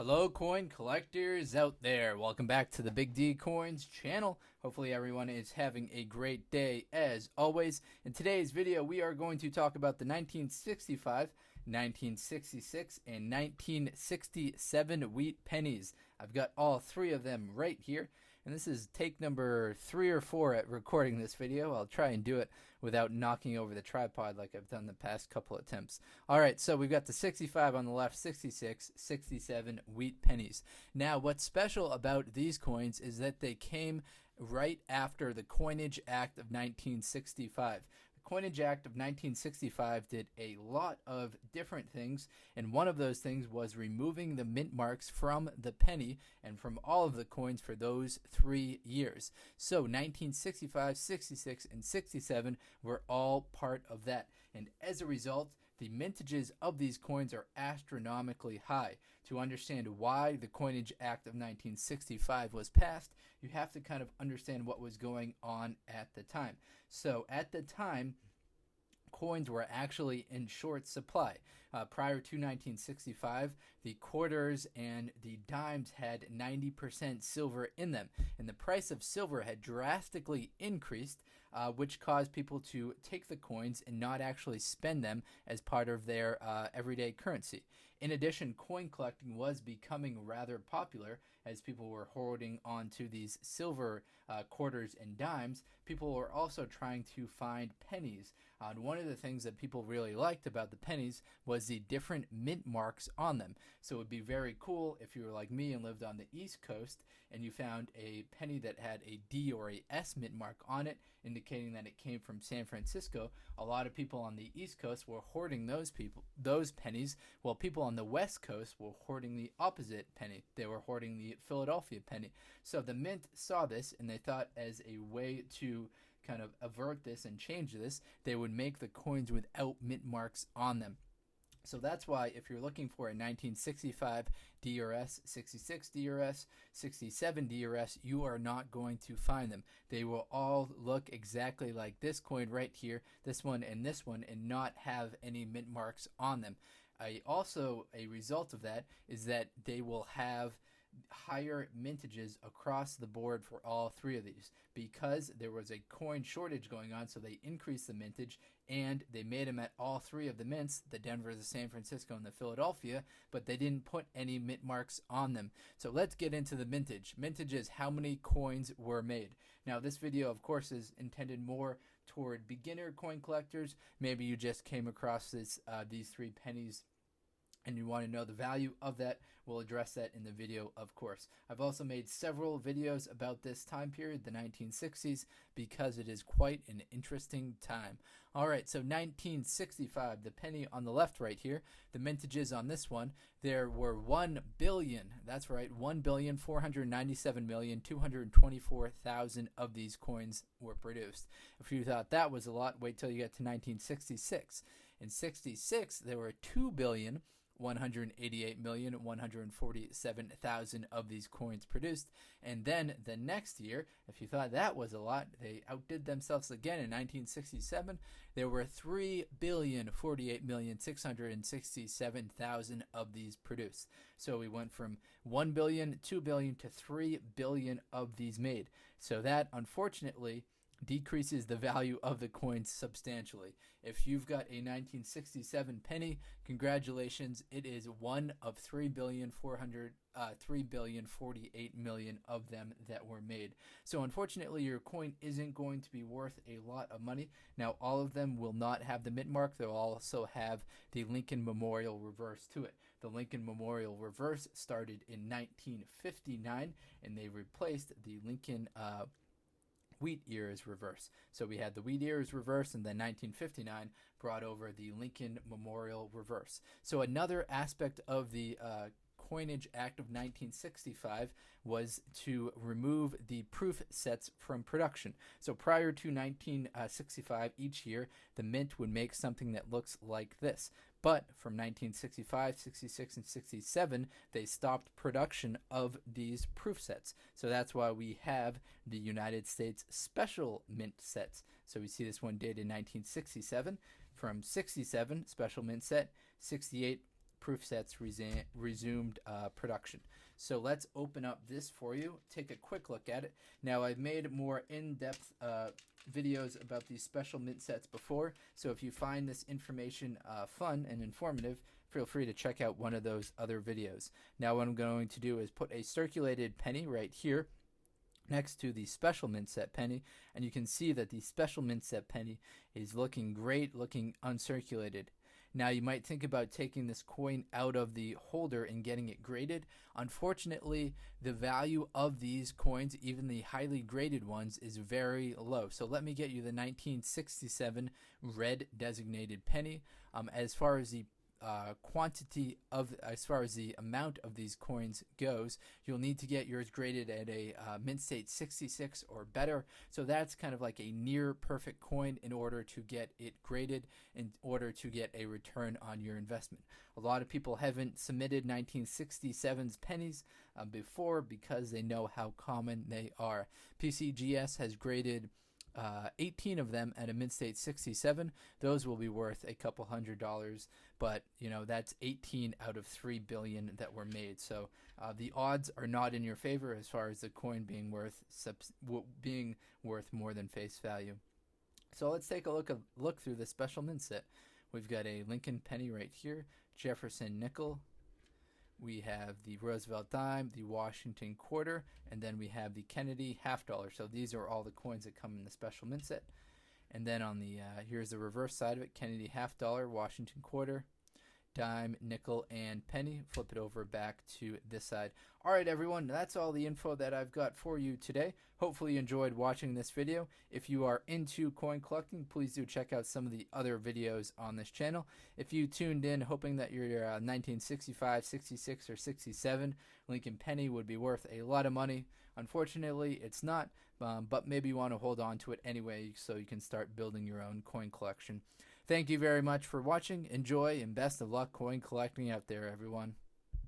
Hello, coin collectors out there. Welcome back to the Big D Coins channel. Hopefully, everyone is having a great day as always. In today's video, we are going to talk about the 1965, 1966, and 1967 wheat pennies. I've got all three of them right here. And this is take number 3 or 4 at recording this video. I'll try and do it without knocking over the tripod like I've done the past couple attempts. Alright, so we've got the 65 on the left, 66, 67 wheat pennies. Now, what's special about these coins is that they came right after the Coinage Act of 1965. Coinage Act of 1965 did a lot of different things, and one of those things was removing the mint marks from the penny and from all of the coins for those 3 years. So 1965, 66, and 67 were all part of that, and as a result, the mintages of these coins are astronomically high. To understand why the Coinage Act of 1965 was passed, you have to kind of understand what was going on at the time. So at the time, coins were actually in short supply. Prior to 1965, the quarters and the dimes had 90% silver in them, and the price of silver had drastically increased, which caused people to take the coins and not actually spend them as part of their everyday currency. In addition, coin collecting was becoming rather popular as people were hoarding onto these silver quarters and dimes. People were also trying to find pennies. And one of the things that people really liked about the pennies was the different mint marks on them. So it would be very cool if you were like me and lived on the East Coast and you found a penny that had a D or a S mint mark on it, indicating that it came from San Francisco. A lot of people on the East Coast were hoarding those pennies, while people on the West Coast were hoarding the opposite penny. They were hoarding the Philadelphia penny. So the mint saw this, and they thought as a way to kind of avert this and change this, they would make the coins without mint marks on them. So that's why if you're looking for a 1965 DRS, 66 DRS, 67 DRS, you are not going to find them. They will all look exactly like this coin right here, this one, and not have any mint marks on them. A result of that is that they will have higher mintages across the board for all three of these because there was a coin shortage going on, so they increased the mintage and they made them at all three of the mints, the Denver, the San Francisco, and the Philadelphia, but they didn't put any mint marks on them. So let's get into the mintage. Mintage is how many coins were made. Now this video of course is intended more toward beginner coin collectors. Maybe you just came across these three pennies and you want to know the value of that. We'll address that in the video, of course. I've also made several videos about this time period, the 1960s, because it is quite an interesting time. Alright, so 1965, the penny on the left right here, the mintages on this one, there were 1 billion, that's right, 1,497,224,000 of these coins were produced. If you thought that was a lot, wait till you get to 1966. In 66, there were 2,188,147,000 of these coins produced. And then the next year, if you thought that was a lot, they outdid themselves again. In 1967, there were 3,048,667,000 of these produced. So we went from 1 billion, 2 billion to 3 billion of these made. So that, unfortunately, decreases the value of the coins substantially. If you've got a 1967 penny, congratulations, it is one of 3,048,000,000 of them that were made. So unfortunately, your coin isn't going to be worth a lot of money. Now, all of them will not have the mint mark. They'll also have the Lincoln Memorial reverse to it. The Lincoln Memorial reverse started in 1959, and they replaced the Lincoln wheat ears reverse. So we had the wheat ears reverse, and then 1959 brought over the Lincoln Memorial reverse. So another aspect of the Coinage Act of 1965 was to remove the proof sets from production. So prior to 1965, each year, the mint would make something that looks like this. But from 1965, 66, and 67, they stopped production of these proof sets. So that's why we have the United States special mint sets. So we see this one dated in 1967. From 67, special mint set, 68, proof sets resumed production. So let's open up this for you, take a quick look at it. Now, I've made more in-depth videos about these special mint sets before, so if you find this information fun and informative, feel free to check out one of those other videos. Now, what I'm going to do is put a circulated penny right here next to the special mint set penny, and you can see that the special mint set penny is looking great, looking uncirculated. Now, you might think about taking this coin out of the holder and getting it graded. Unfortunately, the value of these coins, even the highly graded ones, is very low. So let me get you the 1967 red designated penny. As far as the as far as the amount of these coins goes, you'll need to get yours graded at a mint state 66 or better. So that's kind of like a near perfect coin in order to get it graded, in order to get a return on your investment. A lot of people haven't submitted 1967's pennies before because they know how common they are. PCGS has graded 18 of them at a mint state 67. Those will be worth a couple $100, but you know, that's 18 out of 3 billion that were made. So the odds are not in your favor as far as the coin being worth more than face value. So let's take a look through the special mint set. We've got a Lincoln penny right here, Jefferson nickel. We have the Roosevelt dime, the Washington quarter, and then we have the Kennedy half dollar. So these are all the coins that come in the special mint set. And then on the here's the reverse side of it: Kennedy half dollar, Washington quarter, dime, nickel, and penny. Flip it over back to this side. All right, everyone, that's all the info that I've got for you today. Hopefully you enjoyed watching this video. If you are into coin collecting, please do check out some of the other videos on this channel. If you tuned in hoping that your 1965, 66, or 67 Lincoln penny would be worth a lot of money, unfortunately it's not, but maybe you want to hold on to it anyway so you can start building your own coin collection. Thank you very much for watching. Enjoy and best of luck coin collecting out there, everyone.